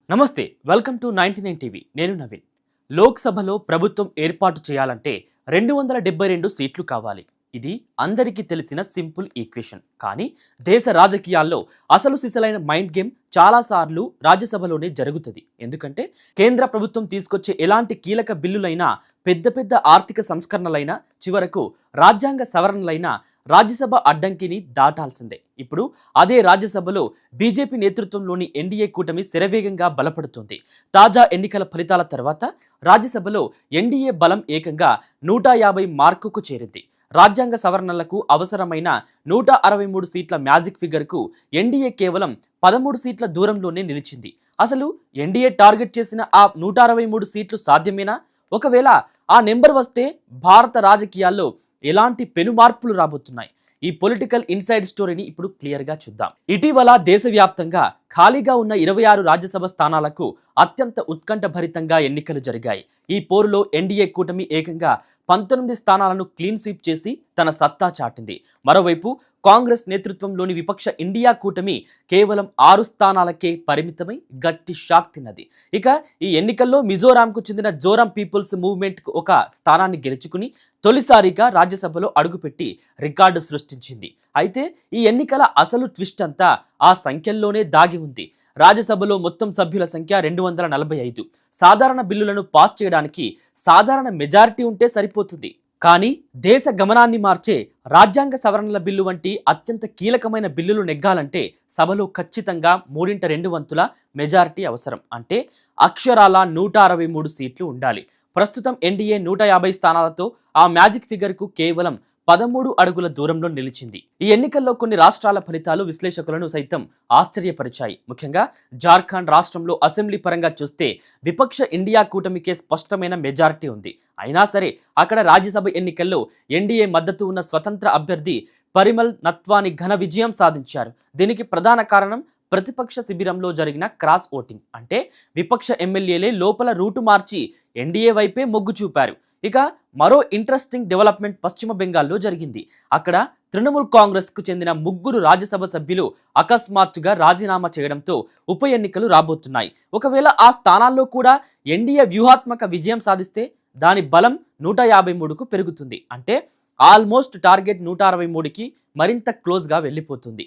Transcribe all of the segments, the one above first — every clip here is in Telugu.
నమస్తే వెల్కమ్ టు 99 టీవీ నేను నవీన్. లోక్సభలో ప్రభుత్వం ఏర్పాటు చేయాలంటే 272 సీట్లు కావాలి. ఇది అందరికీ తెలిసిన సింపుల్ ఈక్వేషన్. కానీ దేశ రాజకీయాల్లో అసలు సిసలైన మైండ్ గేమ్ చాలాసార్లు రాజ్యసభలోనే జరుగుతుంది. ఎందుకంటే కేంద్ర ప్రభుత్వం తీసుకొచ్చే ఎలాంటి కీలక బిల్లులైనా, పెద్ద పెద్ద ఆర్థిక సంస్కరణలైనా, చివరకు రాజ్యాంగ సవరణలైనా రాజ్యసభ అడ్డంకిని దాటాల్సిందే. ఇప్పుడు అదే రాజ్యసభలో బీజేపీ నేతృత్వంలోని ఎన్డీఏ కూటమి శరవేగంగా బలపడుతుంది. తాజా ఎన్నికల ఫలితాల తర్వాత రాజ్యసభలో ఎన్డీఏ బలం ఏకంగా 150 మార్కుకు చేరింది. రాజ్యాంగ సవరణలకు అవసరమైన 163 సీట్ల మ్యాజిక్ ఫిగర్కు ఎన్డీఏ కేవలం 13 సీట్ల దూరంలోనే నిలిచింది. అసలు ఎన్డీఏ టార్గెట్ చేసిన ఆ 163 సీట్లు సాధ్యమేనా? ఒకవేళ ఆ నెంబర్ వస్తే భారత రాజకీయాల్లో ఎలాంటి పెను మార్పులు రాబోతున్నాయి? ఈ పొలిటికల్ ఇన్సైడ్ స్టోరీని ఇప్పుడు క్లియర్గా చూద్దాం. ఇటీవల దేశవ్యాప్తంగా ఖాళీగా ఉన్న 26 రాజ్యసభ స్థానాలకు అత్యంత ఉత్కంఠభరితంగా ఎన్నికలు జరిగాయి. ఈ పోరులో ఎన్డీఏ కూటమి ఏకంగా 19 స్థానాలను క్లీన్ స్వీప్ చేసి తన సత్తా చాటింది. మరోవైపు కాంగ్రెస్ నేతృత్వంలోని విపక్ష ఇండియా కూటమి కేవలం 6 స్థానాలకే పరిమితమై గట్టి షాక్ తిన్నది. ఇక ఈ ఎన్నికల్లో మిజోరాంకు చెందిన జోరం పీపుల్స్ మూవ్మెంట్ ఒక స్థానాన్ని గెలుచుకుని తొలిసారిగా రాజ్యసభలో అడుగుపెట్టి రికార్డు సృష్టించింది. అయితే ఈ ఎన్నికల అసలు ట్విస్ట్ అంతా ఆ సంఖ్యల్లోనే దాగి ఉంది. రాజ్యసభలో మొత్తం సభ్యుల సంఖ్య 245. సాధారణ బిల్లులను పాస్ చేయడానికి సాధారణ మెజారిటీ ఉంటే సరిపోతుంది. కానీ దేశ గమనాన్ని మార్చే రాజ్యాంగ సవరణల బిల్లు వంటి అత్యంత కీలకమైన బిల్లులు నెగ్గాలంటే సభలో ఖచ్చితంగా 3/2 మెజారిటీ అవసరం. అంటే అక్షరాల 163 సీట్లు ఉండాలి. ప్రస్తుతం ఎన్డీఏ 150 స్థానాలతో ఆ మ్యాజిక్ ఫిగర్కు కేవలం 13 అడుగుల దూరంలో నిలిచింది. ఈ ఎన్నికల్లో కొన్ని రాష్ట్రాల ఫలితాలు విశ్లేషకులను సైతం ఆశ్చర్యపరిచాయి. ముఖ్యంగా జార్ఖండ్ రాష్ట్రంలో అసెంబ్లీ పరంగా చూస్తే విపక్ష ఇండియా కూటమికే స్పష్టమైన మెజారిటీ ఉంది. అయినా సరే అక్కడ రాజ్యసభ ఎన్నికల్లో ఎన్డీఏ మద్దతు ఉన్న స్వతంత్ర అభ్యర్థి పరిమల్ నత్వాని ఘన విజయం సాధించారు. దీనికి ప్రధాన కారణం ప్రతిపక్ష శిబిరంలో జరిగిన క్రాస్ ఓటింగ్. అంటే విపక్ష ఎమ్మెల్యేలే లోపల రూటు మార్చి ఎన్డీఏ వైపే మొగ్గు చూపారు. ఇక మరో ఇంట్రెస్టింగ్ డెవలప్మెంట్ పశ్చిమ బెంగాల్లో జరిగింది. అక్కడ తృణమూల్ కాంగ్రెస్ కు చెందిన 3 రాజ్యసభ సభ్యులు అకస్మాత్తుగా రాజీనామా చేయడంతో ఉప ఎన్నికలు రాబోతున్నాయి. ఒకవేళ ఆ స్థానాల్లో కూడా ఎన్డీఏ వ్యూహాత్మక విజయం సాధిస్తే దాని బలం 153కు పెరుగుతుంది. అంటే ఆల్మోస్ట్ టార్గెట్ 163కి మరింత క్లోజ్గా వెళ్ళిపోతుంది.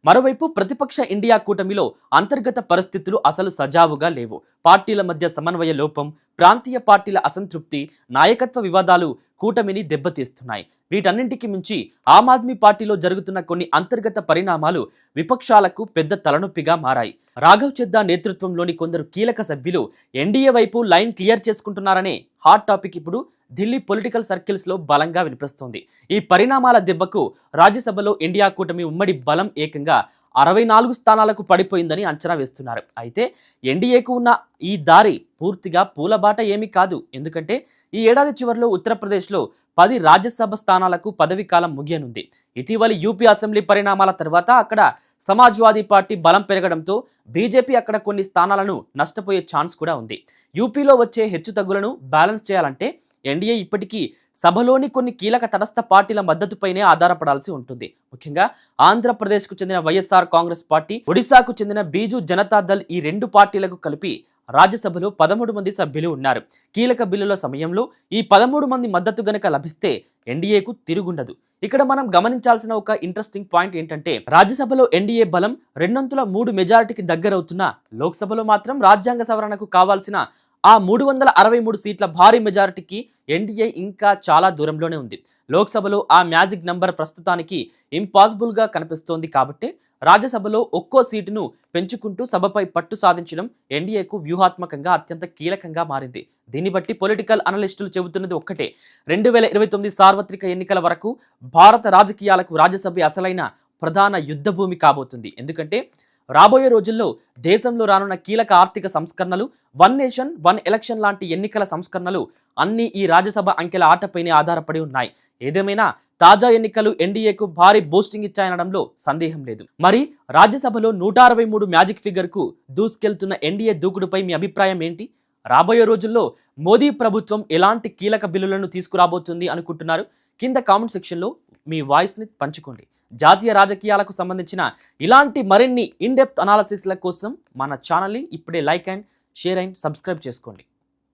మరోవైపు ప్రతిపక్ష ఇండియా కూటమిలో అంతర్గత పరిస్థితులు అసలు సజావుగా లేవు. పార్టీల మధ్య సమన్వయ లోపం, ప్రాంతీయ పార్టీల అసంతృప్తి, నాయకత్వ వివాదాలు కూటమిని దెబ్బతీస్తున్నాయి. వీటన్నింటికి మించి ఆమ్ ఆద్మీ పార్టీలో జరుగుతున్న కొన్ని అంతర్గత పరిణామాలు విపక్షాలకు పెద్ద తలనొప్పిగా మారాయి. రాఘవ్ చెద్దా నేతృత్వంలోని కొందరు కీలక సభ్యులు ఎన్డీఏ వైపు లైన్ క్లియర్ చేసుకుంటున్నారనే హాట్ టాపిక్ ఇప్పుడు ఢిల్లీ పొలిటికల్ సర్కిల్స్ లో బలంగా వినిపిస్తోంది. ఈ పరిణామాల దెబ్బకు రాజ్యసభలో ఇండియా కూటమి ఉమ్మడి బలం ఏకంగా 64 స్థానాలకు పడిపోయిందని అంచనా వేస్తున్నారు. అయితే ఎన్డీఏకు ఉన్న ఈ దారి పూర్తిగా పూలబాట ఏమీ కాదు. ఎందుకంటే ఈ ఏడాది చివరిలో ఉత్తరప్రదేశ్లో 10 రాజ్యసభ స్థానాలకు పదవి కాలం ముగియనుంది. ఇటీవలి యూపీ అసెంబ్లీ పరిణామాల తర్వాత అక్కడ సమాజ్వాదీ పార్టీ బలం పెరగడంతో బీజేపీ అక్కడ కొన్ని స్థానాలను నష్టపోయే ఛాన్స్ కూడా ఉంది. యూపీలో వచ్చే హెచ్చుతగ్గులను బ్యాలెన్స్ చేయాలంటే ఎన్డీఏ ఇప్పటికీ సభలోని కొన్ని కీలక తటస్థ పార్టీల మద్దతుపైనే ఆధారపడాల్సి ఉంటుంది. ముఖ్యంగా ఆంధ్రప్రదేశ్కు చెందిన వైఎస్ఆర్ కాంగ్రెస్ పార్టీ, ఒడిశాకు చెందిన బీజు జనతాదళ్ ఈ 2 పార్టీలకు కలిపి రాజ్యసభలో 13 మంది సభ్యులు ఉన్నారు. కీలక బిల్లుల సమయంలో ఈ 13 మంది మద్దతు గనక లభిస్తే ఎన్డీఏకు తిరుగుండదు. ఇక్కడ మనం గమనించాల్సిన ఒక ఇంట్రెస్టింగ్ పాయింట్ ఏంటంటే రాజ్యసభలో ఎన్డీఏ బలం 2/3 మెజారిటీకి దగ్గరవుతున్నా లోక్సభలో మాత్రం రాజ్యాంగ సవరణకు కావాల్సిన ఆ 363 సీట్ల భారీ మెజారిటీకి ఎన్డీఏ ఇంకా చాలా దూరంలోనే ఉంది. లోక్సభలో ఆ మ్యాజిక్ నంబర్ ప్రస్తుతానికి ఇంపాసిబుల్గా కనిపిస్తోంది. కాబట్టి రాజ్యసభలో ఒక్కో సీటును పెంచుకుంటూ సభపై పట్టు సాధించడం ఎన్డీఏకు వ్యూహాత్మకంగా అత్యంత కీలకంగా మారింది. దీన్ని బట్టి పొలిటికల్ అనలిస్టులు చెబుతున్నది ఒక్కటే, 2029 సార్వత్రిక ఎన్నికల వరకు భారత రాజకీయాలకు రాజ్యసభ అసలైన ప్రధాన యుద్ధ భూమి కాబోతుంది. ఎందుకంటే రాబోయే రోజుల్లో దేశంలో రానున్న కీలక ఆర్థిక సంస్కరణలు, 1 నేషన్ 1 ఎలక్షన్ లాంటి ఎన్నికల సంస్కరణలు అన్నీ ఈ రాజ్యసభ అంకెల ఆటపైనే ఆధారపడి ఉన్నాయి. ఏదేమైనా తాజా ఎన్నికలు ఎన్డీఏకు భారీ బూస్టింగ్ ఇచ్చాయనడంలో సందేహం లేదు. మరి రాజ్యసభలో 163 మ్యాజిక్ ఫిగర్కు దూసుకెళ్తున్న ఎన్డీఏ దూకుడుపై మీ అభిప్రాయం ఏంటి? రాబోయే రోజుల్లో మోదీ ప్రభుత్వం ఎలాంటి కీలక బిల్లులను తీసుకురాబోతుంది అనుకుంటున్నారు? కింద కామెంట్ సెక్షన్లో మీ వాయిస్ని పంచుకోండి. జాతీయ రాజకీయాలకు సంబంధించిన ఇలాంటి మరిన్ని ఇన్ డెప్త్ అనాలిసిస్ల కోసం మన ఛానల్ని ఇప్పుడే like and share and subscribe చేసుకోండి.